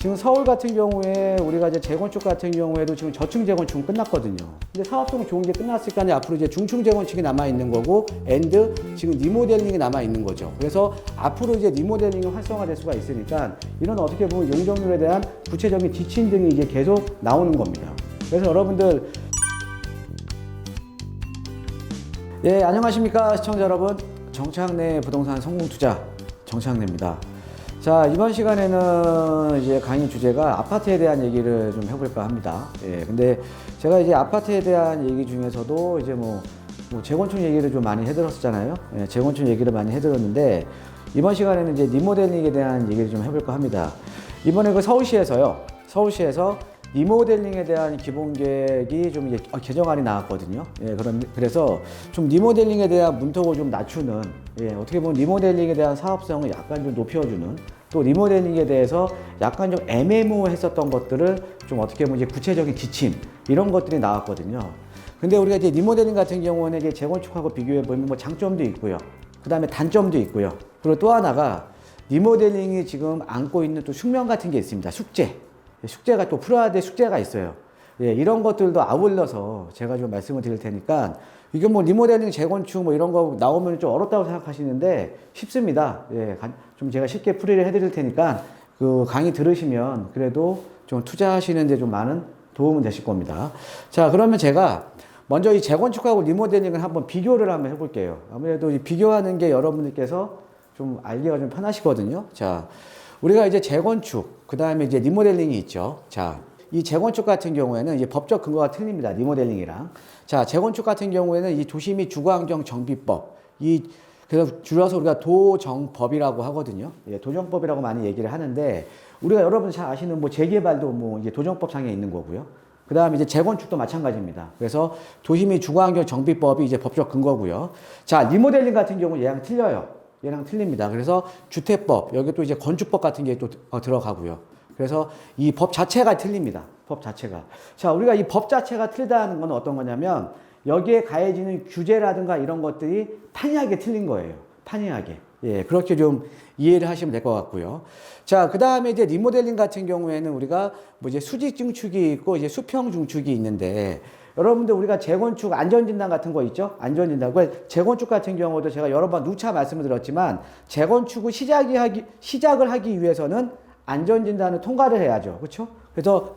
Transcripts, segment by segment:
지금 서울 같은 경우에 우리가 이제 재건축 같은 경우에도 지금 저층 재건축은 끝났거든요. 근데 사업성 좋은 게 끝났으니까 이제 앞으로 이제 중층 재건축이 남아 있는 거고, 앤드 지금 리모델링이 남아 있는 거죠. 그래서 앞으로 이제 리모델링이 활성화될 수가 있으니까 이런 어떻게 보면 용적률에 대한 구체적인 지침 등이 이제 계속 나오는 겁니다. 그래서 여러분들 예, 안녕하십니까 시청자 여러분. 정창래 부동산 성공투자 정창래입니다. 자, 이번 시간에는 이제 강의 주제가 아파트에 대한 얘기를 좀 해볼까 합니다. 예, 근데 제가 이제 아파트에 대한 얘기 중에서도 이제 뭐 재건축 얘기를 좀 많이 해드렸었잖아요. 예, 재건축 얘기를 많이 해드렸는데 이번 시간에는 이제 리모델링에 대한 얘기를 좀 해볼까 합니다. 이번에 그 서울시에서 리모델링에 대한 기본 계획이 좀 이제 개정안이 나왔거든요. 예, 그래서 좀 리모델링에 대한 문턱을 좀 낮추는, 예, 어떻게 보면 리모델링에 대한 사업성을 약간 좀 높여주는, 또 리모델링에 대해서 약간 좀 애매모호했었던 것들을 좀 어떻게 보면 이제 구체적인 지침, 이런 것들이 나왔거든요. 근데 우리가 이제 리모델링 같은 경우는 이제 재건축하고 비교해 보면 뭐 장점도 있고요. 그 다음에 단점도 있고요. 그리고 또 하나가 리모델링이 지금 안고 있는 또 숙명 같은 게 있습니다. 숙제가 또 풀어야 될 숙제가 있어요. 예, 이런 것들도 아울러서 제가 좀 말씀을 드릴 테니까, 이게 뭐 리모델링, 재건축 뭐 이런 거 나오면 좀 어렵다고 생각하시는데 쉽습니다. 예, 좀 제가 쉽게 풀이를 해드릴 테니까 그 강의 들으시면 그래도 좀 투자하시는데 좀 많은 도움은 되실 겁니다. 자, 그러면 제가 먼저 이 재건축하고 리모델링을 한번 비교를 한번 해볼게요. 아무래도 이 비교하는 게 여러분들께서 좀 알기가 좀 편하시거든요. 자, 우리가 이제 재건축, 그 다음에 이제 리모델링이 있죠. 자, 이 재건축 같은 경우에는 이제 법적 근거가 틀립니다. 리모델링이랑. 자, 재건축 같은 경우에는 이 도시 및 주거환경 정비법, 그래서 줄여서 우리가 도정법이라고 하거든요. 예, 도정법이라고 많이 얘기를 하는데, 우리가 여러분 잘 아시는 뭐 재개발도 뭐 이제 도정법상에 있는 거고요. 그 다음에 이제 재건축도 마찬가지입니다. 그래서 도시 및 주거환경 정비법이 이제 법적 근거고요. 자, 리모델링 같은 경우 얘랑 틀려요. 얘랑 틀립니다. 그래서 주택법, 여기 또 이제 건축법 같은 게 또 들어가고요. 그래서 이 법 자체가 틀립니다. 법 자체가. 자, 우리가 이 법 자체가 틀리다는 건 어떤 거냐면 여기에 가해지는 규제라든가 이런 것들이 판이하게 틀린 거예요. 판이하게. 예, 그렇게 좀 이해를 하시면 될 것 같고요. 자, 그 다음에 이제 리모델링 같은 경우에는 우리가 뭐 이제 수직 증축이 있고 이제 수평 증축이 있는데, 여러분들 우리가 재건축 안전진단 같은 거 있죠? 안전진단. 재건축 같은 경우도 제가 여러 번 누차 말씀을 드렸지만 재건축을 시작을 하기 위해서는 안전진단을 통과를 해야죠. 그렇죠? 그래서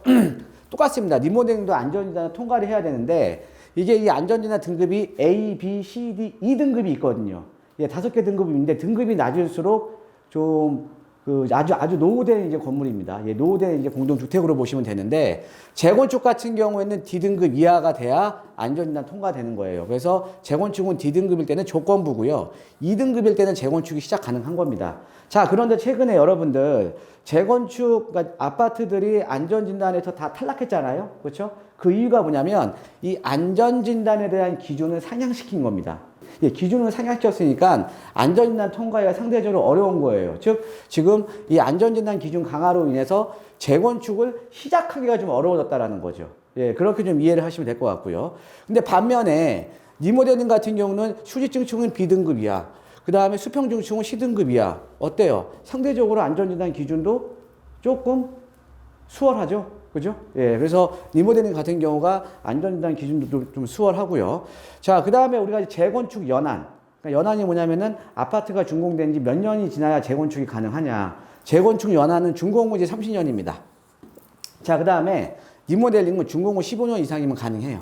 똑같습니다. 리모델링도 안전진단을 통과를 해야 되는데, 이게 이 안전진단 등급이 A, B, C, D, E 등급이 있거든요. 예, 5개 등급이 있는데 등급이 낮을수록 좀 아주 노후된 이제 건물입니다. 예, 노후된 이제 공동주택으로 보시면 되는데, 재건축 같은 경우에는 D등급 이하가 돼야 안전진단 통과되는 거예요. 그래서 재건축은 D등급일 때는 조건부고요. 2등급일 때는 재건축이 시작 가능한 겁니다. 자, 그런데 최근에 여러분들 재건축, 그러니까 아파트들이 안전진단에서 다 탈락했잖아요. 그렇죠? 그 이유가 뭐냐면 이 안전진단에 대한 기준을 상향시킨 겁니다. 예, 기준을 상향시켰으니까 안전진단 통과가 상대적으로 어려운 거예요. 즉, 지금 이 안전진단 기준 강화로 인해서 재건축을 시작하기가 좀 어려워졌다라는 거죠. 예, 그렇게 좀 이해를 하시면 될 것 같고요. 근데 반면에 리모델링 같은 경우는 수직증축은 B등급이야. 그 다음에 수평증축은 C등급이야. 어때요? 상대적으로 안전진단 기준도 조금 수월하죠? 그죠? 예, 그래서 리모델링 같은 경우가 안전진단 기준도 좀 수월하고요. 자, 그 다음에 우리가 재건축 연한. 그러니까 연한이 뭐냐면은 아파트가 준공된 지 몇 년이 지나야 재건축이 가능하냐. 재건축 연한은 준공 후 이제 30년입니다. 자, 그 다음에 리모델링은 준공 후 15년 이상이면 가능해요.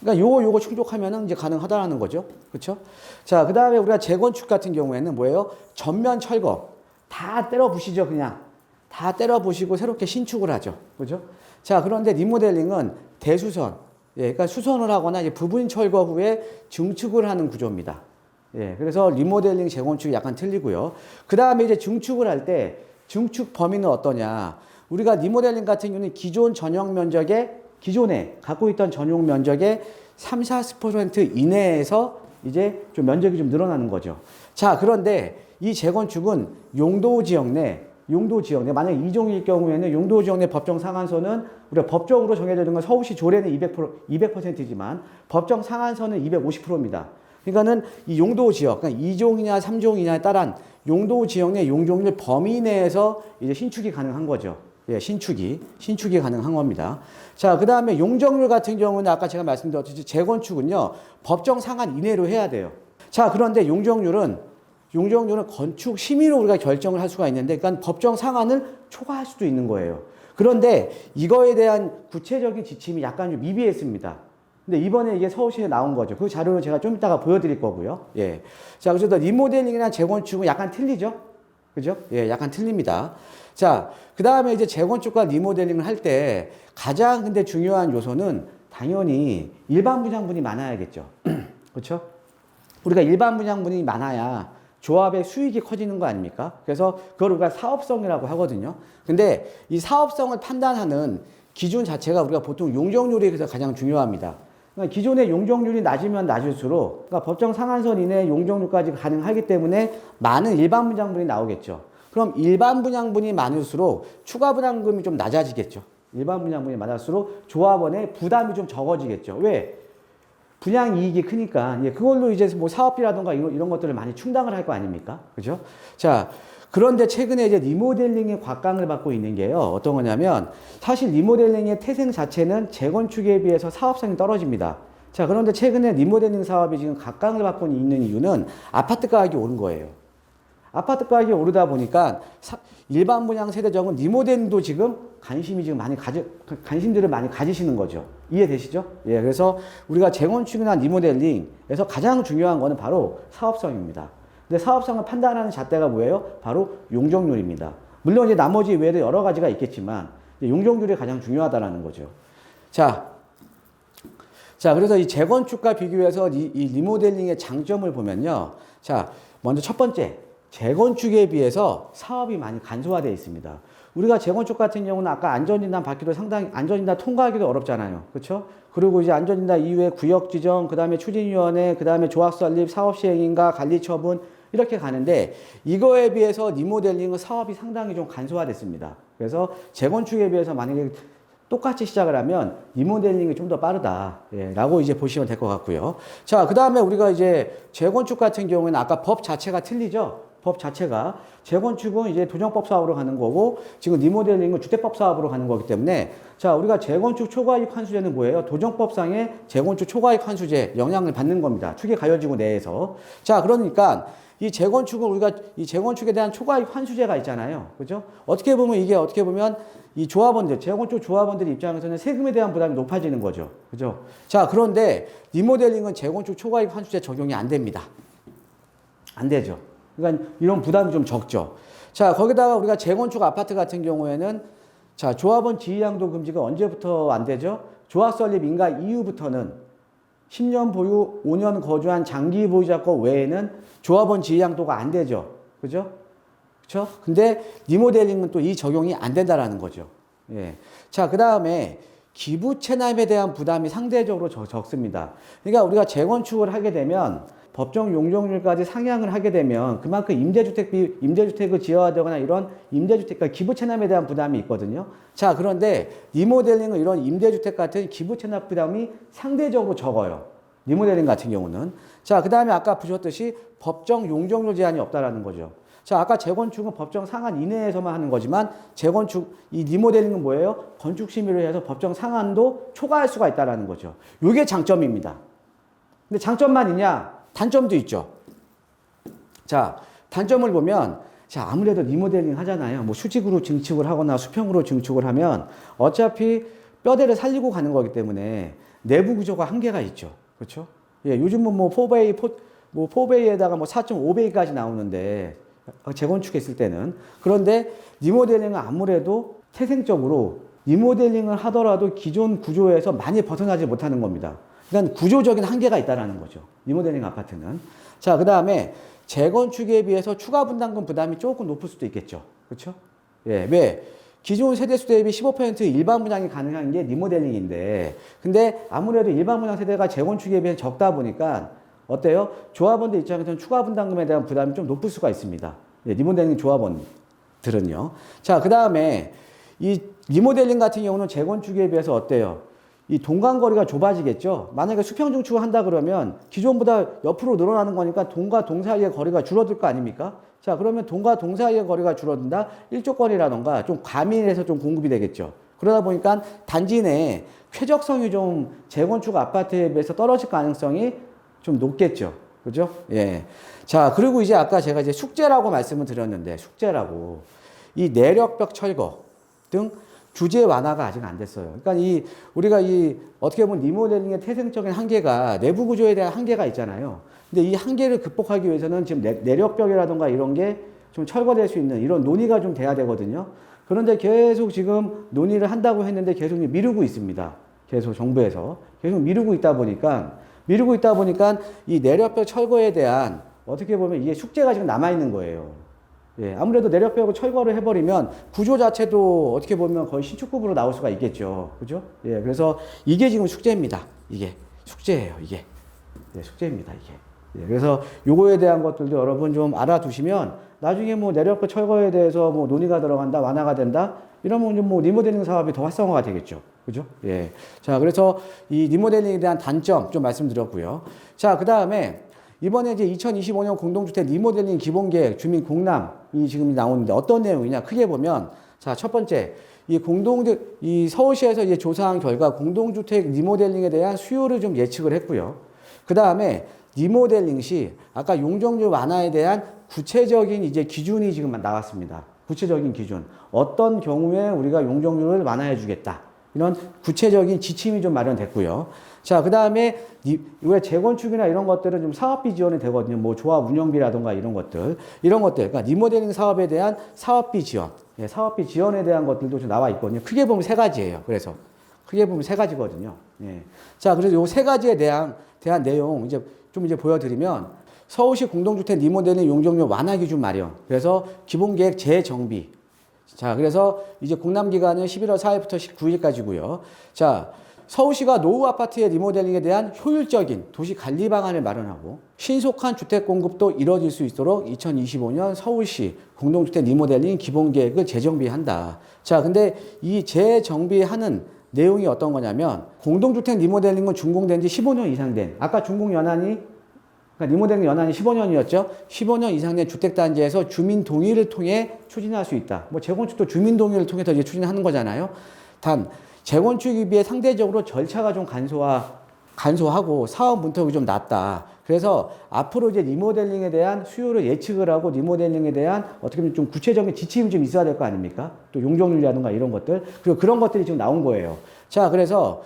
그러니까 요거 충족하면은 이제 가능하다라는 거죠. 그렇죠? 자, 그 다음에 우리가 재건축 같은 경우에는 뭐예요? 전면 철거. 다 때려 부시죠, 그냥. 다 때려 부시고 새롭게 신축을 하죠. 그죠? 자, 그런데 리모델링은 대수선. 예, 그러니까 수선을 하거나 이제 부분 철거 후에 증축을 하는 구조입니다. 예, 그래서 리모델링, 재건축이 약간 틀리고요. 그 다음에 이제 증축을 할 때 증축 범위는 어떠냐? 우리가 리모델링 같은 경우는 기존에 갖고 있던 전용 면적의 30~40% 이내에서 이제 좀 면적이 좀 늘어나는 거죠. 자, 그런데 이 재건축은 용도 지역 내, 만약 2종일 경우에는 용도 지역 내 법정 상한선은 우리가 법적으로 정해져 있는 건 서울시 조례는 200%지만 법정 상한선은 250%입니다. 그러니까는 이 용도 지역, 그러니까 2종이냐 3종이냐에 따른 용도 지역 내 용적률 범위 내에서 이제 신축이 가능한 거죠. 예, 신축이 가능한 겁니다. 자, 그 다음에 용적률 같은 경우는 아까 제가 말씀드렸듯이 재건축은요, 법정 상한 이내로 해야 돼요. 자, 그런데 용적률은 건축 심의로 우리가 결정을 할 수가 있는데, 그러니까 법정 상한을 초과할 수도 있는 거예요. 그런데 이거에 대한 구체적인 지침이 약간 좀 미비했습니다. 근데 이번에 이게 서울시에 나온 거죠. 그 자료를 제가 좀 이따가 보여드릴 거고요. 예. 자, 그래서 리모델링이나 재건축은 약간 틀리죠? 그죠? 예, 약간 틀립니다. 자, 그 다음에 이제 재건축과 리모델링을 할 때 가장 근데 중요한 요소는 당연히 일반 분양분이 많아야겠죠. 그렇죠? 우리가 일반 분양분이 많아야 조합의 수익이 커지는 거 아닙니까? 그래서 그걸 우리가 사업성이라고 하거든요. 근데 이 사업성을 판단하는 기준 자체가 우리가 보통 용적률이 그래서 가장 중요합니다. 그러니까 기존의 용적률이 낮으면 낮을수록, 그러니까 법정 상한선 이내 용적률까지 가능하기 때문에 많은 일반 분양분이 나오겠죠. 그럼 일반 분양분이 많을수록 추가 분양금이 좀 낮아지겠죠. 일반 분양분이 많을수록 조합원의 부담이 좀 적어지겠죠. 왜? 분양 이익이 크니까, 예, 그걸로 이제 뭐 사업비라든가 이런 것들을 많이 충당을 할 거 아닙니까? 그죠? 자, 그런데 최근에 이제 리모델링의 곽강을 받고 있는 게요. 어떤 거냐면, 사실 리모델링의 태생 자체는 재건축에 비해서 사업성이 떨어집니다. 자, 그런데 최근에 리모델링 사업이 지금 곽강을 받고 있는 이유는 아파트 가격이 오른 거예요. 아파트 가격이 오르다 보니까 일반 분양 세대적은 리모델링도 지금 관심들을 많이 가지시는 거죠. 이해되시죠? 예, 그래서 우리가 재건축이나 리모델링에서 가장 중요한 거는 바로 사업성입니다. 근데 사업성을 판단하는 잣대가 뭐예요? 바로 용적률입니다. 물론 이제 나머지 외에도 여러 가지가 있겠지만 용적률이 가장 중요하다라는 거죠. 자, 그래서 이 재건축과 비교해서 이 리모델링의 장점을 보면요. 자, 먼저 첫 번째, 재건축에 비해서 사업이 많이 간소화되어 있습니다. 우리가 재건축 같은 경우는 아까 안전진단 받기도 상당히, 안전진단 통과하기도 어렵잖아요. 그렇죠? 그리고 이제 안전진단 이후에 구역 지정, 그 다음에 추진위원회, 그 다음에 조합 설립, 사업 시행인가, 관리 처분, 이렇게 가는데 이거에 비해서 리모델링은 사업이 상당히 좀 간소화됐습니다. 그래서 재건축에 비해서 만약에 똑같이 시작을 하면 리모델링이 좀 더 빠르다. 예, 라고 이제 보시면 될 것 같고요. 자, 그 다음에 우리가 이제 재건축 같은 경우에는 아까 법 자체가 틀리죠? 법 자체가 재건축은 이제 도정법 사업으로 가는 거고 지금 리모델링은 주택법 사업으로 가는 거기 때문에 자, 우리가 재건축 초과이익 환수제는 뭐예요? 도정법상의 재건축 초과이익 환수제 영향을 받는 겁니다. 추계가열지구 내에서. 자, 그러니까 이 재건축은 우리가 이 재건축에 대한 초과이익 환수제가 있잖아요. 그죠? 어떻게 보면 이 조합원들, 재건축 조합원들 입장에서는 세금에 대한 부담이 높아지는 거죠. 그죠? 자, 그런데 리모델링은 재건축 초과이익 환수제 적용이 안 됩니다. 안 되죠. 그러니까 이런 부담이 좀 적죠. 자, 거기다가 우리가 재건축 아파트 같은 경우에는 자, 조합원 지위양도 금지가 언제부터 안 되죠? 조합 설립 인가 이후부터는 10년 보유, 5년 거주한 장기 보유자권 외에는 조합원 지위양도가 안 되죠. 그죠? 그렇죠? 근데 리모델링은 또 이 적용이 안 된다라는 거죠. 예. 자, 그다음에 기부 체납에 대한 부담이 상대적으로 적습니다. 그러니까 우리가 재건축을 하게 되면 법정 용적률까지 상향을 하게 되면 그만큼 임대주택을 지어야 되거나 이런 임대주택과 기부 체납에 대한 부담이 있거든요. 자, 그런데 리모델링은 이런 임대주택 같은 기부 체납 부담이 상대적으로 적어요. 리모델링 같은 경우는. 자, 그 다음에 아까 보셨듯이 법정 용적률 제한이 없다라는 거죠. 자, 아까 재건축은 법정 상한 이내에서만 하는 거지만 이 리모델링은 뭐예요? 건축 심의를 해서 법정 상한도 초과할 수가 있다라는 거죠. 이게 장점입니다. 근데 장점만 있냐? 단점도 있죠. 자, 단점을 보면, 자, 아무래도 리모델링 하잖아요. 뭐 수직으로 증축을 하거나 수평으로 증축을 하면 어차피 뼈대를 살리고 가는 거기 때문에 내부 구조가 한계가 있죠. 그렇죠? 예, 요즘은 뭐 4베이에다가 뭐 4.5베이까지 나오는데, 재건축했을 때는. 그런데 리모델링은 아무래도 태생적으로 리모델링을 하더라도 기존 구조에서 많이 벗어나지 못하는 겁니다. 그러니까 구조적인 한계가 있다는 거죠. 리모델링 아파트는. 자, 그 다음에 재건축에 비해서 추가 분담금 부담이 조금 높을 수도 있겠죠. 그렇죠? 예, 왜? 기존 세대수 대비 15% 일반 분양이 가능한 게 리모델링인데, 근데 아무래도 일반 분양 세대가 재건축에 비해 적다 보니까 어때요? 조합원들 입장에서는 추가 분담금에 대한 부담이 좀 높을 수가 있습니다. 예, 리모델링 조합원들은요. 자, 그 다음에 이 리모델링 같은 경우는 재건축에 비해서 어때요? 이 동간거리가 좁아지겠죠. 만약에 수평 증축을 한다 그러면 기존보다 옆으로 늘어나는 거니까 동과 동 사이의 거리가 줄어들 거 아닙니까? 자, 그러면 동과 동 사이의 거리가 줄어든다? 일조권이라던가 좀 과밀해서 좀 공급이 되겠죠. 그러다 보니까 단지 내 쾌적성이 좀 재건축 아파트에 비해서 떨어질 가능성이 좀 높겠죠. 그죠? 예. 자, 그리고 이제 아까 제가 이제 숙제라고 말씀을 드렸는데, 숙제라고. 이 내력벽 철거 등 규제 완화가 아직 안 됐어요. 그러니까 우리가 어떻게 보면 리모델링의 태생적인 한계가 내부 구조에 대한 한계가 있잖아요. 근데 이 한계를 극복하기 위해서는 지금 내력벽이라든가 이런 게 좀 철거될 수 있는 이런 논의가 좀 돼야 되거든요. 그런데 계속 지금 논의를 한다고 했는데 계속 미루고 있습니다. 계속 정부에서. 계속 미루고 있다 보니까 이 내력벽 철거에 대한 어떻게 보면 이게 숙제가 지금 남아있는 거예요. 예, 아무래도 내력벽을 철거를 해버리면 구조 자체도 어떻게 보면 거의 신축급으로 나올 수가 있겠죠. 그죠? 예, 그래서 이게 지금 숙제입니다. 이게. 숙제예요, 이게. 네, 숙제입니다, 이게. 예, 그래서 요거에 대한 것들도 여러분 좀 알아두시면 나중에 뭐 내력벽 철거에 대해서 뭐 논의가 들어간다, 완화가 된다, 이러면 뭐 리모델링 사업이 더 활성화가 되겠죠. 그죠? 예. 자, 그래서 이 리모델링에 대한 단점 좀 말씀드렸고요. 자, 그 다음에 이번에 이제 2025년 공동주택 리모델링 기본계획 주민 공람이 지금 나오는데 어떤 내용이냐? 크게 보면, 자, 첫 번째, 이 서울시에서 이제 조사한 결과 공동주택 리모델링에 대한 수요를 좀 예측을 했고요. 그 다음에 리모델링 시 아까 용적률 완화에 대한 구체적인 이제 기준이 지금 나왔습니다. 구체적인 기준. 어떤 경우에 우리가 용적률을 완화해 주겠다. 이런 구체적인 지침이 좀 마련됐고요. 자, 그 다음에 왜 재건축이나 이런 것들은 좀 사업비 지원이 되거든요. 뭐 조합 운영비라든가 이런 것들. 그러니까 리모델링 사업에 대한 사업비 지원. 예, 사업비 지원에 대한 것들도 좀 나와 있거든요. 크게 보면 세 가지예요. 그래서 크게 보면 세 가지거든요. 예. 자, 그래서 요 세 가지에 대한 내용 이제 보여드리면 서울시 공동주택 리모델링 용적률 완화 기준 마련. 그래서 기본계획 재정비. 자, 그래서 이제 공람기간은 11월 4일부터 19일까지고요. 자, 서울시가 노후 아파트의 리모델링에 대한 효율적인 도시 관리 방안을 마련하고 신속한 주택 공급도 이뤄질 수 있도록 2025년 서울시 공동주택 리모델링 기본계획을 재정비한다. 자, 근데 이 재정비하는 내용이 어떤 거냐면 공동주택 리모델링은 준공된 지 15년 이상 된 아까 그러니까 리모델링 연한이 15년이었죠. 15년 이상 된 주택단지에서 주민 동의를 통해 추진할 수 있다. 뭐 재건축도 주민 동의를 통해서 이제 추진하는 거잖아요. 단 재건축에 비해 상대적으로 절차가 좀 간소하고 사업 문턱이 좀 낮다. 그래서 앞으로 이제 리모델링에 대한 수요를 예측을 하고 리모델링에 대한 어떻게 보면 좀 구체적인 지침이 좀 있어야 될 거 아닙니까? 또 용적률이라든가 이런 것들. 그리고 그런 것들이 지금 나온 거예요. 자, 그래서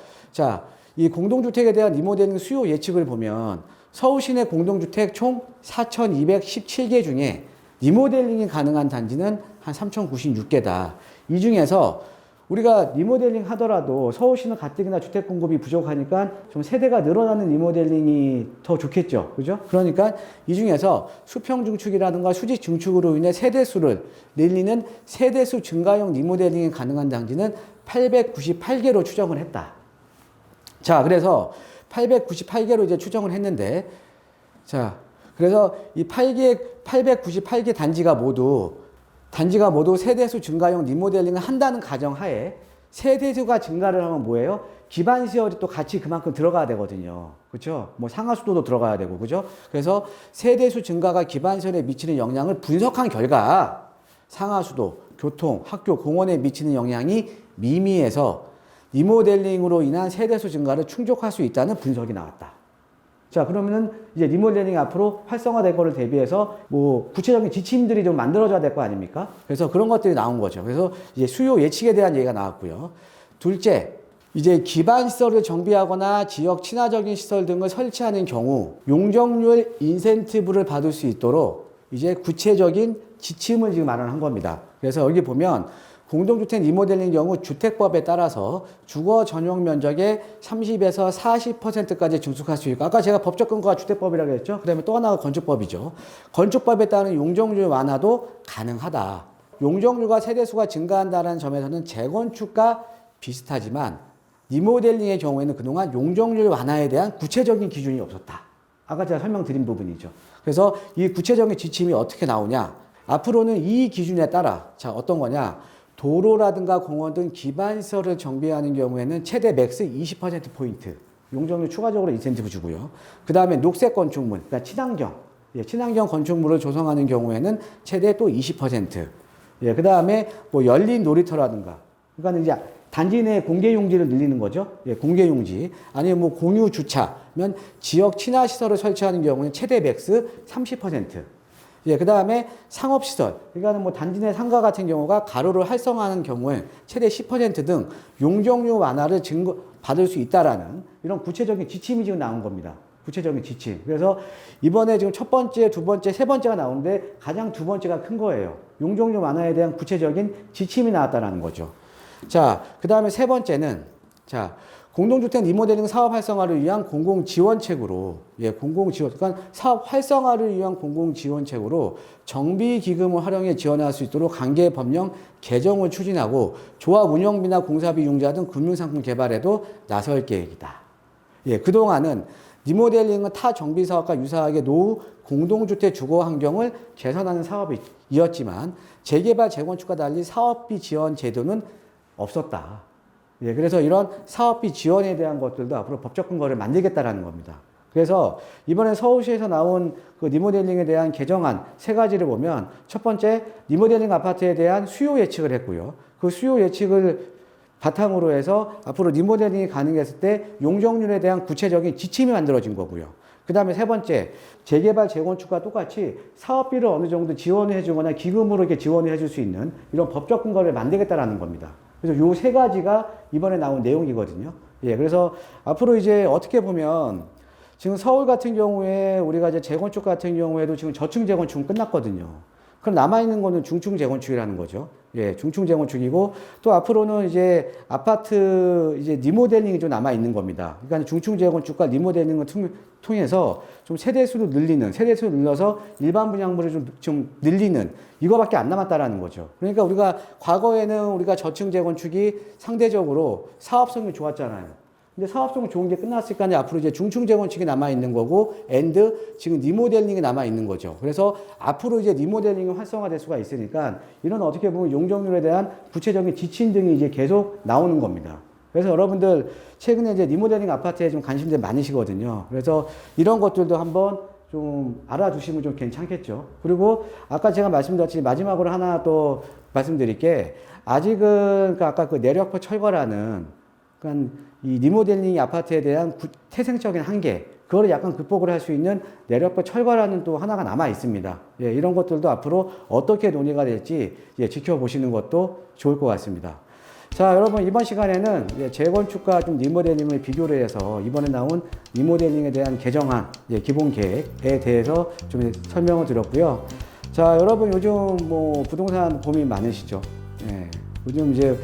이 공동주택에 대한 리모델링 수요 예측을 보면 서울 시내 공동주택 총 4,217개 중에 리모델링이 가능한 단지는 한 3,096개다. 이 중에서 우리가 리모델링 하더라도 서울시는 가뜩이나 주택 공급이 부족하니까 좀 세대가 늘어나는 리모델링이 더 좋겠죠. 그죠? 그러니까 이 중에서 수평 증축이라든가 수직 증축으로 인해 세대수를 늘리는 세대수 증가형 리모델링이 가능한 단지는 898개로 추정을 했다. 자, 그래서 898개로 이제 추정을 했는데, 자, 그래서 이 898개 단지가 모두 세대수 증가형 리모델링을 한다는 가정하에 세대수가 증가를 하면 뭐예요? 기반 시설이 또 같이 그만큼 들어가야 되거든요. 그렇죠? 뭐 상하수도도 들어가야 되고, 그죠? 그래서 세대수 증가가 기반 시설에 미치는 영향을 분석한 결과 상하수도, 교통, 학교, 공원에 미치는 영향이 미미해서 리모델링으로 인한 세대수 증가를 충족할 수 있다는 분석이 나왔다. 자, 그러면은 이제 리모델링이 앞으로 활성화될 거를 대비해서 뭐 구체적인 지침들이 좀 만들어져야 될 거 아닙니까? 그래서 그런 것들이 나온 거죠. 그래서 이제 수요 예측에 대한 얘기가 나왔고요. 둘째, 이제 기반 시설을 정비하거나 지역 친화적인 시설 등을 설치하는 경우 용적률 인센티브를 받을 수 있도록 이제 구체적인 지침을 지금 마련한 겁니다. 그래서 여기 보면 공동주택 리모델링 경우 주택법에 따라서 주거 전용 면적의 30에서 40%까지 증축할 수 있고, 아까 제가 법적 근거가 주택법이라고 했죠. 그 다음에 또 하나가 건축법이죠. 건축법에 따른 용적률 완화도 가능하다. 용적률과 세대수가 증가한다는 점에서는 재건축과 비슷하지만 리모델링의 경우에는 그동안 용적률 완화에 대한 구체적인 기준이 없었다. 아까 제가 설명드린 부분이죠. 그래서 이 구체적인 지침이 어떻게 나오냐. 앞으로는 이 기준에 따라, 자, 어떤 거냐. 도로라든가 공원 등 기반시설을 정비하는 경우에는 최대 맥스 20%포인트 용적률 추가적으로 인센티브 주고요. 그 다음에 녹색 건축물, 그러니까 친환경, 예, 친환경 건축물을 조성하는 경우에는 최대 또 20%. 예, 그 다음에 뭐 열린 놀이터라든가. 그러니까 이제 단지 내 공개 용지를 늘리는 거죠. 예, 공개 용지. 아니면 뭐 공유 주차면 지역 친화 시설을 설치하는 경우는 최대 맥스 30%. 예, 그 다음에 상업시설. 그러니까 뭐 단지 내 상가 같은 경우가 가로를 활성화하는 경우에 최대 10% 등 용적률 완화를 받을 수 있다라는 이런 구체적인 지침이 지금 나온 겁니다. 구체적인 지침. 그래서 이번에 지금 첫 번째, 두 번째, 세 번째가 나오는데 가장 두 번째가 큰 거예요. 용적률 완화에 대한 구체적인 지침이 나왔다는 거죠. 자, 그 다음에 세 번째는, 자, 공동주택 리모델링 사업 활성화를 위한 공공지원책으로, 예, 공공지원, 그러니까 사업 활성화를 위한 공공지원책으로 정비기금을 활용해 지원할 수 있도록 관계 법령 개정을 추진하고 조합 운영비나 공사비 융자 등 금융상품 개발에도 나설 계획이다. 예, 그동안은 리모델링은 타 정비사업과 유사하게 노후 공동주택 주거 환경을 개선하는 사업이었지만 재개발, 재건축과 달리 사업비 지원 제도는 없었다. 예, 그래서 이런 사업비 지원에 대한 것들도 앞으로 법적 근거를 만들겠다라는 겁니다. 그래서 이번에 서울시에서 나온 그 리모델링에 대한 개정안 세 가지를 보면 첫 번째, 리모델링 아파트에 대한 수요 예측을 했고요. 그 수요 예측을 바탕으로 해서 앞으로 리모델링이 가능했을 때 용적률에 대한 구체적인 지침이 만들어진 거고요. 그 다음에 세 번째, 재개발, 재건축과 똑같이 사업비를 어느 정도 지원을 해주거나 기금으로 이렇게 지원을 해줄 수 있는 이런 법적 근거를 만들겠다라는 겁니다. 그래서 요 세 가지가 이번에 나온 내용이거든요. 예, 그래서 앞으로 이제 어떻게 보면 지금 서울 같은 경우에 우리가 이제 재건축 같은 경우에도 지금 저층 재건축은 끝났거든요. 그럼 남아있는 거는 중층 재건축이라는 거죠. 예, 중층 재건축이고 또 앞으로는 이제 아파트 이제 리모델링이 좀 남아있는 겁니다. 그러니까 중층 재건축과 리모델링을 통해서 좀 세대수를 늘려서 일반 분양물을 좀 늘리는 이거밖에 안 남았다라는 거죠. 그러니까 우리가 과거에는 우리가 저층 재건축이 상대적으로 사업성이 좋았잖아요. 근데 사업성 좋은 게 끝났으니까 앞으로 이제 중층 재건축이 남아있는 거고, 지금 리모델링이 남아있는 거죠. 그래서 앞으로 이제 리모델링이 활성화될 수가 있으니까 이런 어떻게 보면 용적률에 대한 구체적인 지침 등이 이제 계속 나오는 겁니다. 그래서 여러분들 최근에 이제 리모델링 아파트에 좀 관심들 많으시거든요. 그래서 이런 것들도 한번 좀 알아두시면 좀 괜찮겠죠. 그리고 아까 제가 말씀드렸지 마지막으로 하나 또 말씀드릴 게 아직은 그러니까 아까 그 내력포 철거라는 그러니까 이 리모델링 아파트에 대한 태생적인 한계, 그거를 약간 극복을 할 수 있는 내력포 철거라는 또 하나가 남아 있습니다. 예, 이런 것들도 앞으로 어떻게 논의가 될지 예, 지켜보시는 것도 좋을 것 같습니다. 자, 여러분 이번 시간에는 예, 재건축과 좀 리모델링을 비교를 해서 이번에 나온 리모델링에 대한 개정안, 예, 기본 계획에 대해서 좀 설명을 드렸고요. 자, 여러분 요즘 뭐 부동산 고민 많으시죠? 예, 요즘 이제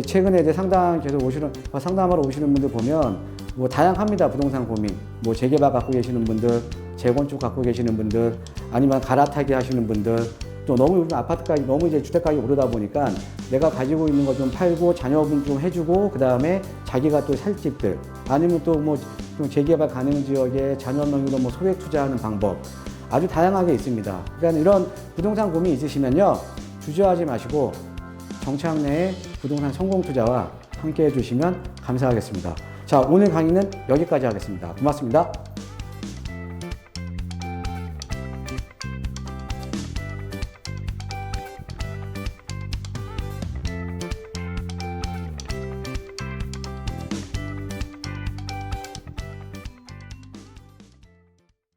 최근에 이제 상담하러 오시는 분들 보면 뭐 다양합니다. 부동산 고민. 뭐 재개발 갖고 계시는 분들, 재건축 갖고 계시는 분들, 아니면 갈아타기 하시는 분들, 또 너무 요즘 아파트가격이 너무 이제 주택가격이 오르다 보니까 내가 가지고 있는 거 좀 팔고 자녀분 좀 해주고 그 다음에 자기가 또 살 집들, 아니면 또 뭐 좀 재개발 가능 지역에 자녀 명의로 뭐 소액 투자하는 방법 아주 다양하게 있습니다. 그러니까 이런 부동산 고민 있으시면요, 주저하지 마시고 정착내의 부동산 성공 투자와 함께 해주시면 감사하겠습니다. 자, 오늘 강의는 여기까지 하겠습니다. 고맙습니다.